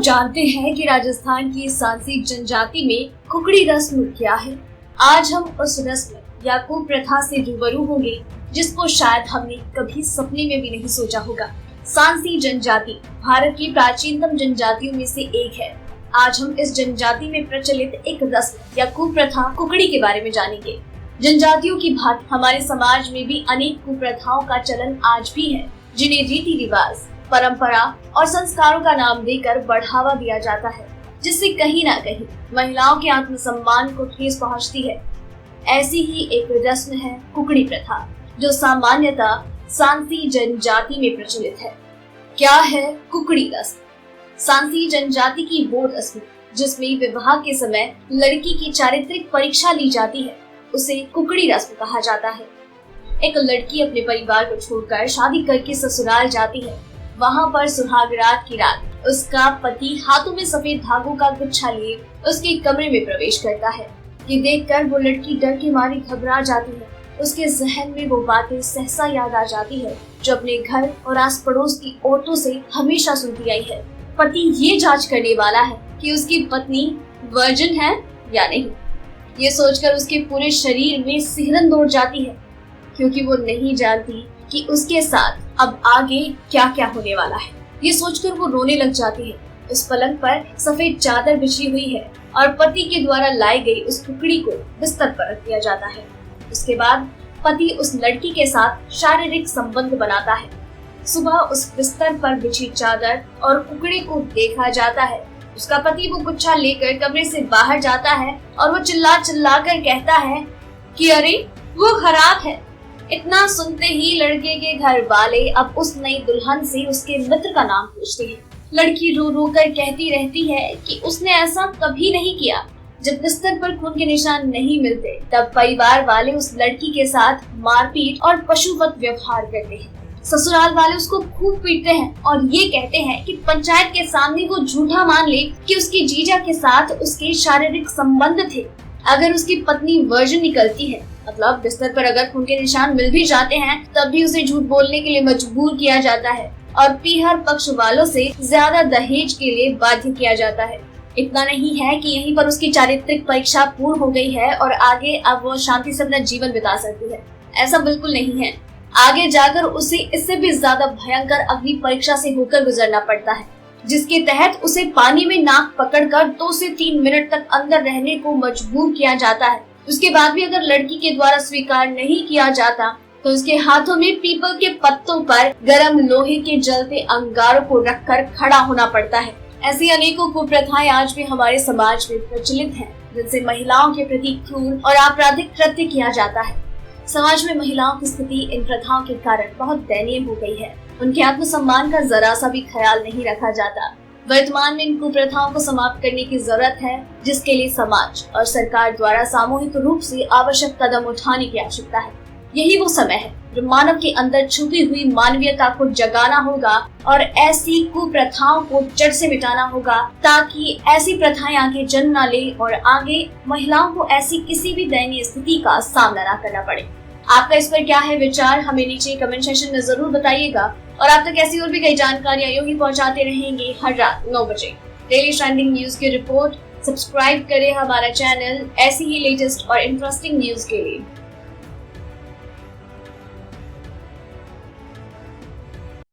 जानते हैं कि राजस्थान की सांसी जनजाति में कुकड़ी रस्म क्या है। आज हम उस रस्म या कुप्रथा से रूबरू होंगे जिसको शायद हमने कभी सपने में भी नहीं सोचा होगा। सांसी जनजाति भारत की प्राचीनतम जनजातियों में से एक है। आज हम इस जनजाति में प्रचलित एक रस्म या कुप्रथा कुकड़ी के बारे में जानेंगे। जनजातियों की भांति हमारे समाज में भी अनेक कुप्रथाओं का चलन आज भी है, जिन्हें रीति रिवाज, परंपरा और संस्कारों का नाम देकर बढ़ावा दिया जाता है, जिससे कहीं ना कहीं महिलाओं के आत्मसम्मान को ठेस पहुंचती है। ऐसी ही एक रस्म है कुकड़ी प्रथा, जो सामान्यतः सांसी जनजाति में प्रचलित है। क्या है कुकड़ी रस्म? सांसी जनजाति की वो रस्म जिसमें विवाह के समय लड़की की चारित्रिक परीक्षा ली जाती है, उसे कुकड़ी रस्म कहा जाता है। एक लड़की अपने परिवार को छोड़कर शादी करके ससुराल जाती है। वहाँ पर सुहागरात की रात उसका पति हाथों में सफेद धागों का गुच्छा लिए उसके कमरे में प्रवेश करता है। ये देखकर वो लड़की डर के मारे घबरा जाती है। उसके जहन में वो बातें सहसा याद आ जाती है जो अपने घर और आस पड़ोस की औरतों से हमेशा सुनती आई है। पति ये जांच करने वाला है कि उसकी पत्नी वर्जिन है या नहीं। ये सोचकर उसके पूरे शरीर में सिहरन दौड़ जाती है, क्योंकि वो नहीं जानती कि उसके साथ अब आगे क्या क्या होने वाला है। ये सोचकर वो रोने लग जाती है। उस पलंग पर सफेद चादर बिछी हुई है और पति के द्वारा लाई गई उस कुकड़ी को बिस्तर पर रख दिया जाता है। उसके बाद पति उस लड़की के साथ शारीरिक संबंध बनाता है। सुबह उस बिस्तर पर बिछी चादर और कुकड़ी को देखा जाता है। उसका पति वो गुच्छा लेकर कमरे से बाहर जाता है और वो चिल्ला चिल्ला कर कहता है कि अरे वो खराब है। इतना सुनते ही लड़के के घर वाले अब उस नई दुल्हन से उसके मित्र का नाम पूछते हैं। लड़की रो रो कर कहती रहती है कि उसने ऐसा कभी नहीं किया। जब बिस्तर पर खून के निशान नहीं मिलते, तब परिवार वाले उस लड़की के साथ मारपीट और पशुवत व्यवहार करते हैं। ससुराल वाले उसको खूब पीटते हैं और ये कहते हैं कि पंचायत के सामने वो झूठा मान ले कि उसके जीजा के साथ उसके शारीरिक संबंध थे। अगर उसकी पत्नी वर्जिन निकलती है, मतलब बिस्तर पर अगर खून के निशान मिल भी जाते हैं, तब भी उसे झूठ बोलने के लिए मजबूर किया जाता है और पीहर पक्ष वालों से ज्यादा दहेज के लिए बाध्य किया जाता है। इतना नहीं है कि यहीं पर उसकी चारित्रिक परीक्षा पूर्ण हो गई है और आगे अब वो शांति से अपना जीवन बिता सकती है। ऐसा बिल्कुल नहीं है। आगे जाकर उसे इससे भी ज्यादा भयंकर अग्नि परीक्षा से होकर गुजरना पड़ता है, जिसके तहत उसे पानी में नाक पकड़कर 2 से 3 मिनट तक अंदर रहने को मजबूर किया जाता है। उसके बाद भी अगर लड़की के द्वारा स्वीकार नहीं किया जाता, तो उसके हाथों में पीपल के पत्तों पर गर्म लोहे के जलते अंगारों को रखकर खड़ा होना पड़ता है। ऐसी अनेकों कुप्रथाएं आज भी हमारे समाज में प्रचलित हैं, जिनसे महिलाओं के प्रति क्रूर और आपराधिक कृत्य किया जाता है। समाज में महिलाओं की स्थिति इन प्रथाओं के कारण बहुत दयनीय हो गई है। उनके आत्मसम्मान का जरा सा भी ख्याल नहीं रखा जाता। वर्तमान में इन कुप्रथाओं को समाप्त करने की जरूरत है, जिसके लिए समाज और सरकार द्वारा सामूहिक रूप से आवश्यक कदम उठाने की आवश्यकता है। यही वो समय है जो मानव के अंदर छुपी हुई मानवीयता को जगाना होगा और ऐसी कुप्रथाओं को जड़ से मिटाना होगा, ताकि ऐसी प्रथाएं आगे जन्म न ले और आगे महिलाओं को ऐसी किसी भी दयनीय स्थिति का सामना न करना पड़े। आपका इस पर क्या है विचार, हमें नीचे कमेंट सेक्शन में जरूर बताइएगा। और आप तक ऐसी और भी कई जानकारियां यूं ही पहुंचाते रहेंगे हर रात 9 बजे। डेली ट्रेंडिंग न्यूज की रिपोर्ट। सब्सक्राइब करें हमारा चैनल ऐसी ही लेटेस्ट और इंटरेस्टिंग न्यूज के लिए।